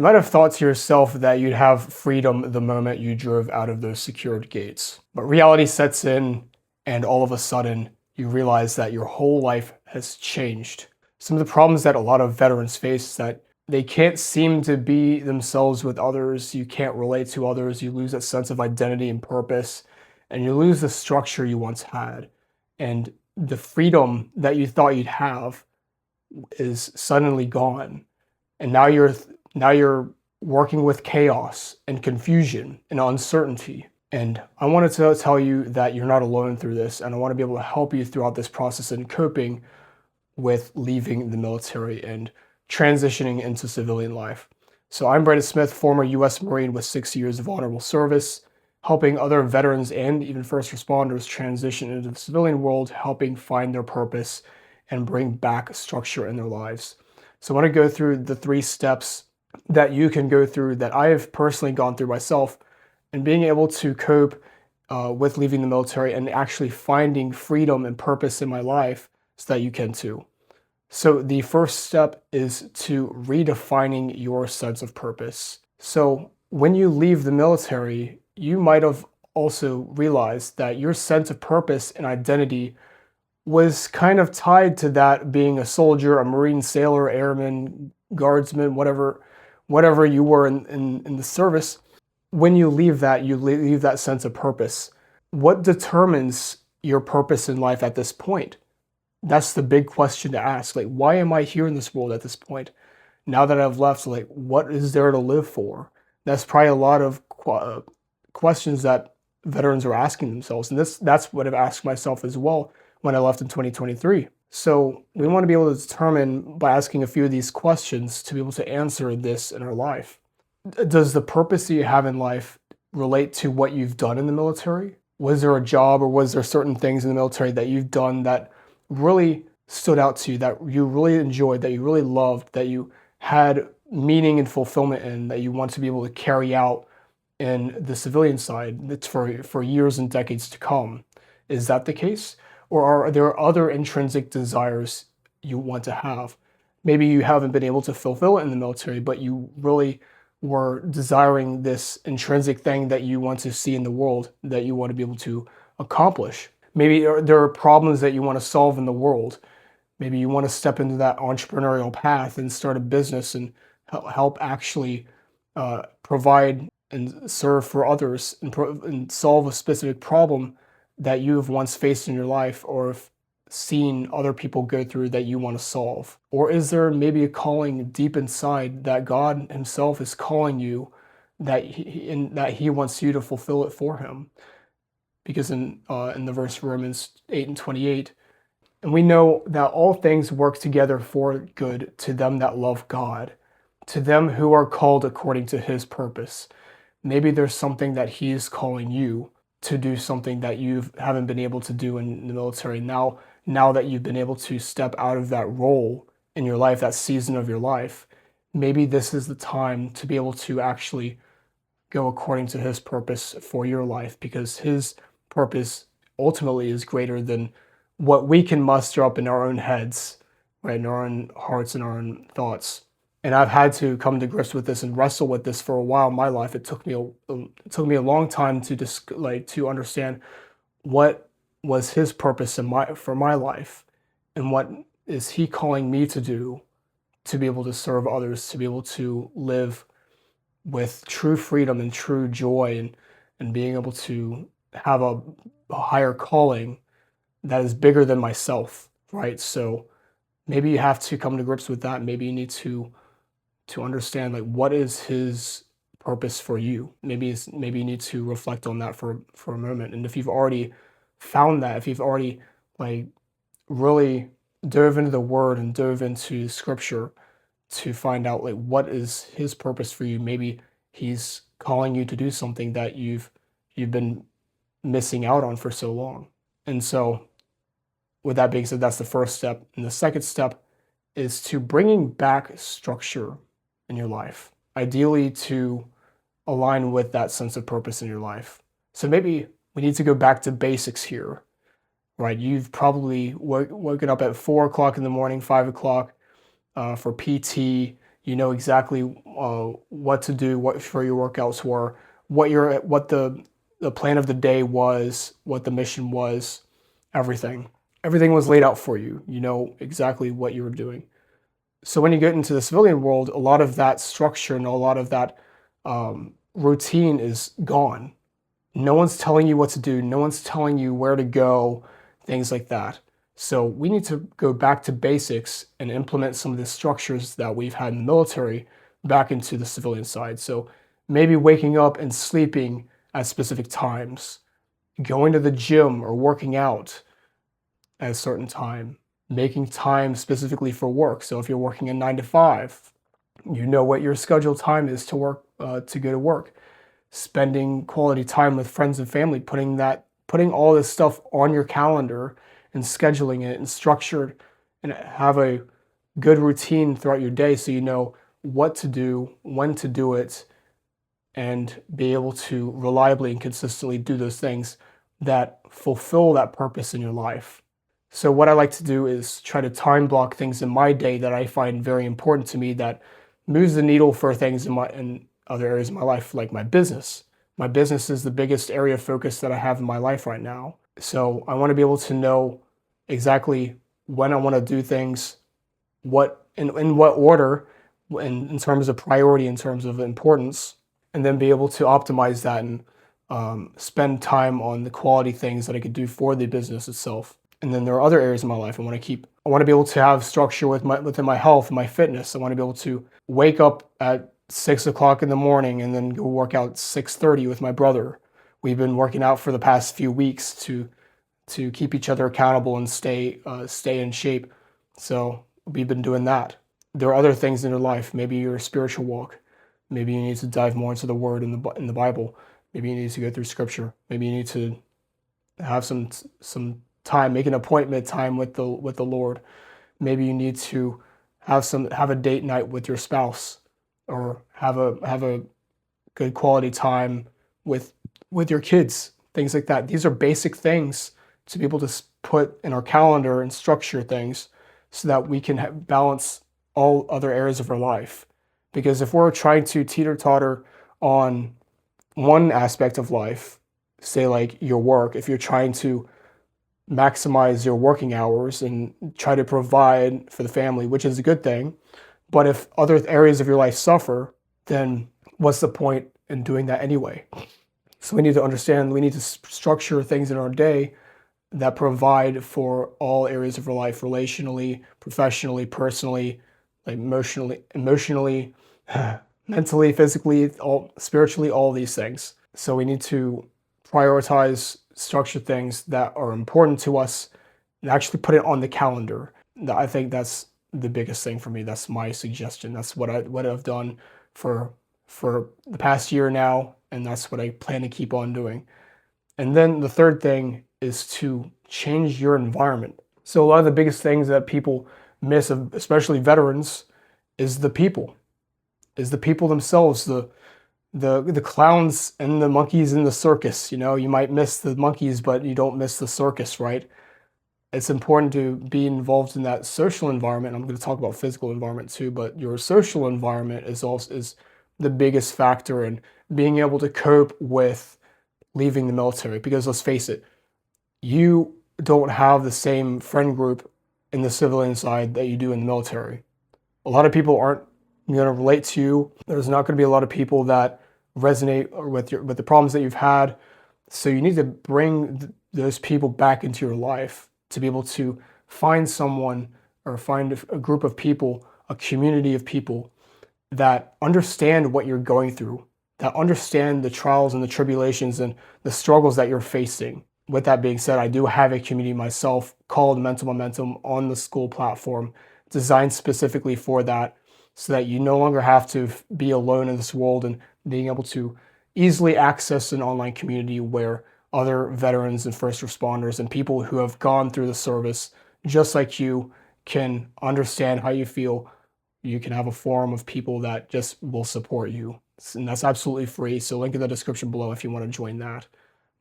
You might have thought to yourself that you'd have freedom the moment you drove out of those secured gates. But reality sets in, and all of a sudden, you realize that your whole life has changed. Some of the problems that a lot of veterans face is that they can't seem to be themselves with others. You can't relate to others. You lose that sense of identity and purpose, and you lose the structure you once had. And the freedom that you thought you'd have is suddenly gone. And now you're working with chaos and confusion and uncertainty. And I wanted to tell you that you're not alone through this, and I want to be able to help you throughout this process in coping with leaving the military and transitioning into civilian life. So I'm Brandon Smith, former U.S. Marine with 6 years of honorable service, helping other veterans and even first responders transition into the civilian world, helping find their purpose and bring back structure in their lives. So I want to go through the 3 steps that you can go through that I have personally gone through myself, and being able to cope with leaving the military and actually finding freedom and purpose in my life so that you can too. So the first step is to redefining your sense of purpose. So when you leave the military, you might have also realized that your sense of purpose and identity was kind of tied to that being a soldier, a Marine, sailor, airman, guardsman, whatever you were in the service. When you leave that, you leave that sense of purpose. What determines your purpose in life at this point? That's the big question to ask. Like, why am I here in this world at this point? Now that I've left, like, what is there to live for? That's probably a lot of questions that veterans are asking themselves. And that's what I've asked myself as well when I left in 2023. So we want to be able to determine by asking a few of these questions to be able to answer this in our life. Does the purpose that you have in life relate to what you've done in the military? Was there a job or was there certain things in the military that you've done that really stood out to you, that you really enjoyed, that you really loved, that you had meaning and fulfillment in, that you want to be able to carry out in the civilian side that's for years and decades to come? Is that the case? Or are there other intrinsic desires you want to have? Maybe you haven't been able to fulfill it in the military, but you really were desiring this intrinsic thing that you want to see in the world, that you want to be able to accomplish. Maybe there are problems that you want to solve in the world. Maybe you want to step into that entrepreneurial path and start a business and help actually provide and serve for others and solve a specific problem that you have once faced in your life or have seen other people go through that you want to solve. Or is there maybe a calling deep inside that God himself is calling you, that he wants you to fulfill it for him? Because in the verse Romans 8:28, and we know that all things work together for good to them that love God, to them who are called according to his purpose. Maybe there's something that he is calling you to do, something that you haven't been able to do in the military. Now that you've been able to step out of that role in your life, that season of your life, maybe this is the time to be able to actually go according to his purpose for your life, because his purpose ultimately is greater than what we can muster up in our own heads, right, in our own hearts and our own thoughts. And I've had to come to grips with this and wrestle with this for a while in my life. It took me a long time to to understand what was his purpose for my life, and what is he calling me to do, to be able to serve others, to be able to live with true freedom and true joy, and being able to have a higher calling that is bigger than myself, right? So maybe you have to come to grips with that. Maybe you need to understand, like, what is his purpose for you. Maybe you need to reflect on that for a moment. And if you've already found that, if you've already, like, really dove into the word and dove into scripture to find out, like, what is his purpose for you, maybe he's calling you to do something that you've been missing out on for so long. And so with that being said, that's the first step. And the second step is to bringing back structure in your life, ideally to align with that sense of purpose in your life. So maybe we need to go back to basics here, right? You've probably woken up at 4 o'clock in the morning, 5 o'clock for PT. You know exactly what to do, what for your workouts were, what the plan of the day was, what the mission was, everything. Everything was laid out for you. You know exactly what you were doing. So when you get into the civilian world, a lot of that structure and a lot of that routine is gone. No one's telling you what to do. No one's telling you where to go, things like that. So we need to go back to basics and implement some of the structures that we've had in the military back into the civilian side. So maybe waking up and sleeping at specific times, going to the gym or working out at a certain time, making time specifically for work. So if you're working a 9 to 5, you know what your scheduled time is to work to go to work. Spending quality time with friends and family, putting all this stuff on your calendar and scheduling it and structured and have a good routine throughout your day so you know what to do, when to do it, and be able to reliably and consistently do those things that fulfill that purpose in your life. So what I like to do is try to time block things in my day that I find very important to me that moves the needle for things in other areas of my life, like my business. My business is the biggest area of focus that I have in my life right now. So I want to be able to know exactly when I want to do things, what in what order, in terms of priority, in terms of importance, and then be able to optimize that and spend time on the quality things that I could do for the business itself. And then there are other areas of my life I want to be able to have structure within my health, my fitness. I want to be able to wake up at 6 o'clock in the morning and then go work out at 6:30 with my brother. We've been working out for the past few weeks to keep each other accountable and stay in shape. So we've been doing that. There are other things in your life. Maybe your spiritual walk. Maybe you need to dive more into the Word in the Bible. Maybe you need to go through Scripture. Maybe you need to have some time, make an appointment time with the Lord. Maybe you need to have a date night with your spouse, or have a good quality time with your kids, things like that. These are basic things to be able to put in our calendar and structure things so that we can balance all other areas of our life. Because if we're trying to teeter-totter on one aspect of life, say like your work, if you're trying to maximize your working hours and try to provide for the family, which is a good thing, but if other areas of your life suffer, then what's the point in doing that anyway? So we need to understand, we need to structure things in our day that provide for all areas of our life, relationally, professionally, personally, like emotionally, mentally, physically, spiritually, all these things. So we need to prioritize, structure things that are important to us and actually put it on the calendar. I think that's the biggest thing for me. That's my suggestion. That's what I've done for the past year now, and that's what I plan to keep on doing. And then the third thing is to change your environment. So a lot of the biggest things that people miss, especially veterans, is the people. Is the people themselves, the clowns and the monkeys in the circus. You know, you might miss the monkeys, but you don't miss the circus, right? It's important to be involved in that social environment. I'm going to talk about physical environment too, but your social environment is the biggest factor in being able to cope with leaving the military. Because let's face it, you don't have the same friend group in the civilian side that you do in the military. A lot of people aren't going to relate to you. There's not going to be a lot of people that resonate with the problems that you've had. So you need to bring those people back into your life to be able to find someone or find a group of people, a community of people that understand what you're going through, that understand the trials and the tribulations and the struggles that you're facing. With that being said, I do have a community myself called Mental Momentum on the school platform, designed specifically for that, so that you no longer have to be alone in this world, and being able to easily access an online community where other veterans and first responders and people who have gone through the service just like you can understand how you feel. You can have a forum of people that just will support you, and that's absolutely free. So link in the description below if you want to join that.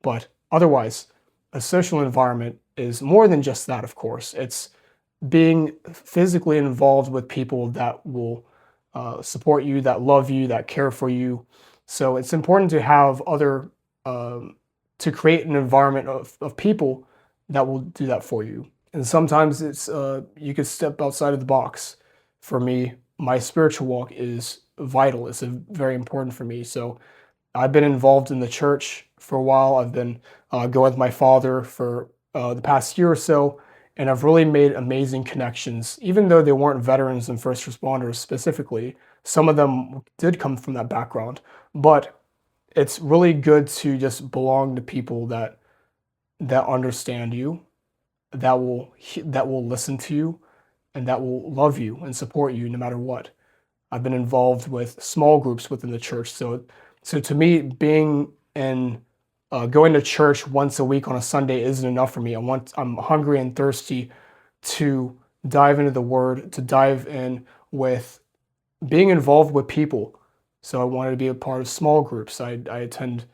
But otherwise, a social environment is more than just that, of course. It's being physically involved with people that will support you, that love you, that care for you. So it's important to have other, to create an environment of people that will do that for you. And sometimes you could step outside of the box. For me, my spiritual walk is vital. It's very important for me. So I've been involved in the church for a while. I've been going with my father for the past year or so, and I've really made amazing connections. Even though they weren't veterans and first responders specifically, some of them did come from that background. But it's really good to just belong to people that understand you, that will listen to you, and that will love you and support you no matter what. I've been involved with small groups within the church. So to me, being in going to church once a week on a Sunday isn't enough for me. I'm hungry and thirsty to dive into the Word, to dive in with being involved with people. So I wanted to be a part of small groups. I attend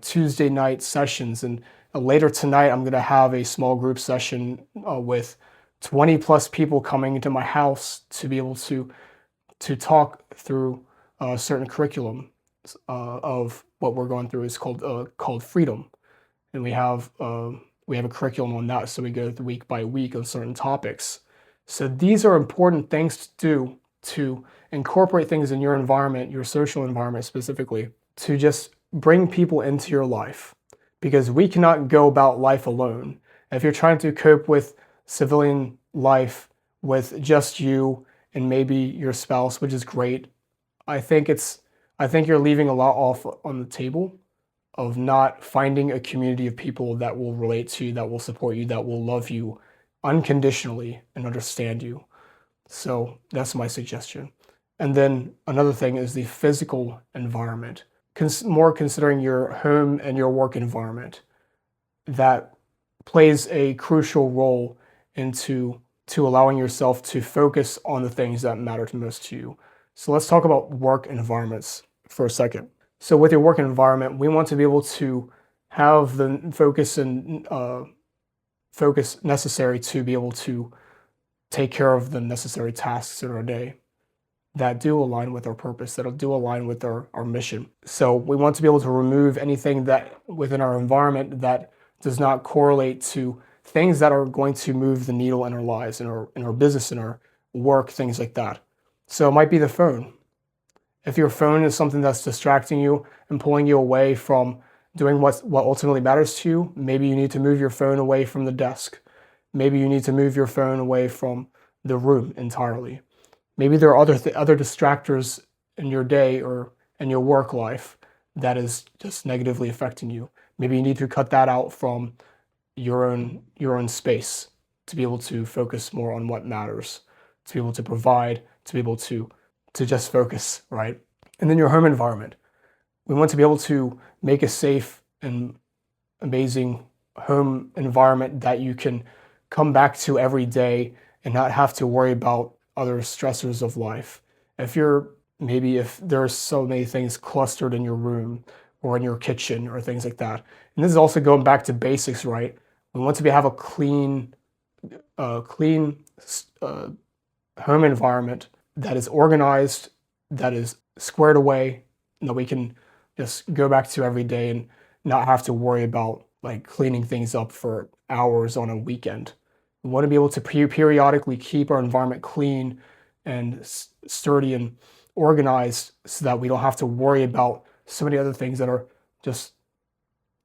Tuesday night sessions, and later tonight I'm going to have a small group session with 20 plus people coming into my house to be able to talk through a certain curriculum of what we're going through. Is called Freedom, and we have a curriculum on that. So we go through week by week on certain topics. So these are important things to do, to incorporate things in your environment, your social environment specifically, to just bring people into your life, because we cannot go about life alone. If you're trying to cope with civilian life with just you and maybe your spouse, which is great, I think it's I think you're leaving a lot off on the table of not finding a community of people that will relate to you, that will support you, that will love you unconditionally and understand you. So that's my suggestion. And then another thing is the physical environment, more considering your home and your work environment. That plays a crucial role into to allowing yourself to focus on the things that matter to most to you. So let's talk about work environments for a second. So with your work environment, we want to be able to have the focus necessary to be able to take care of the necessary tasks in our day that do align with our purpose, that do align with our mission. So we want to be able to remove anything that within our environment that does not correlate to things that are going to move the needle in our lives, in our business, in our work, things like that. So it might be the phone. If your phone is something that's distracting you and pulling you away from doing what ultimately matters to you, maybe you need to move your phone away from the desk. Maybe you need to move your phone away from the room entirely. Maybe there are other distractors in your day or in your work life that is just negatively affecting you. Maybe you need to cut that out from your own space to be able to focus more on what matters, to be able to provide, to be able to just focus, right? And then your home environment. We want to be able to make a safe and amazing home environment that you can come back to every day and not have to worry about other stressors of life. If there's so many things clustered in your room or in your kitchen or things like that. And this is also going back to basics, right? We want to have a clean home environment that is organized, that is squared away, and that we can just go back to every day and not have to worry about like cleaning things up for hours on a weekend. We want to be able to periodically keep our environment clean and sturdy and organized so that we don't have to worry about so many other things that are just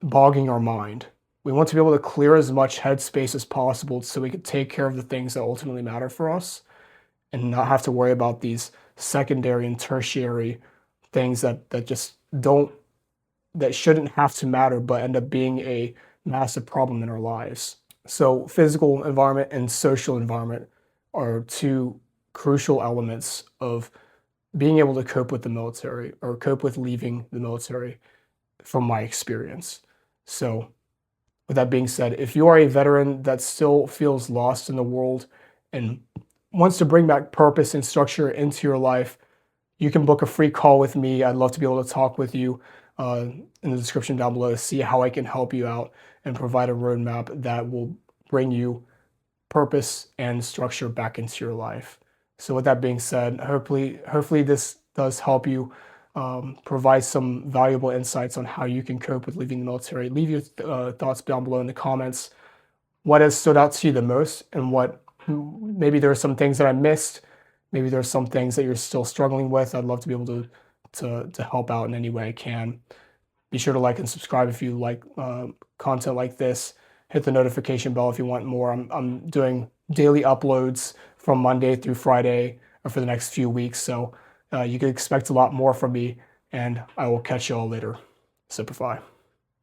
bogging our mind. We want to be able to clear as much headspace as possible so we can take care of the things that ultimately matter for us and not have to worry about these secondary and tertiary things that just don't that shouldn't have to matter but end up being a massive problem in our lives. So physical environment and social environment are two crucial elements of being able to cope with the military or cope with leaving the military from my experience. So with that being said, if you are a veteran that still feels lost in the world and wants to bring back purpose and structure into your life, you can book a free call with me. I'd love to be able to talk with you in the description down below to see how I can help you out and provide a roadmap that will bring you purpose and structure back into your life. So with that being said, hopefully this does help you, provide some valuable insights on how you can cope with leaving the military. Leave your thoughts down below in the comments. What has stood out to you the most, and what maybe there are some things that I missed. Maybe there's some things that you're still struggling with. I'd love to be able to help out in any way I can. Be sure to like and subscribe if you like content like this. Hit the notification bell if you want more. I'm doing daily uploads from Monday through Friday for the next few weeks, so you can expect a lot more from me, and I will catch you all later. Semper Fi.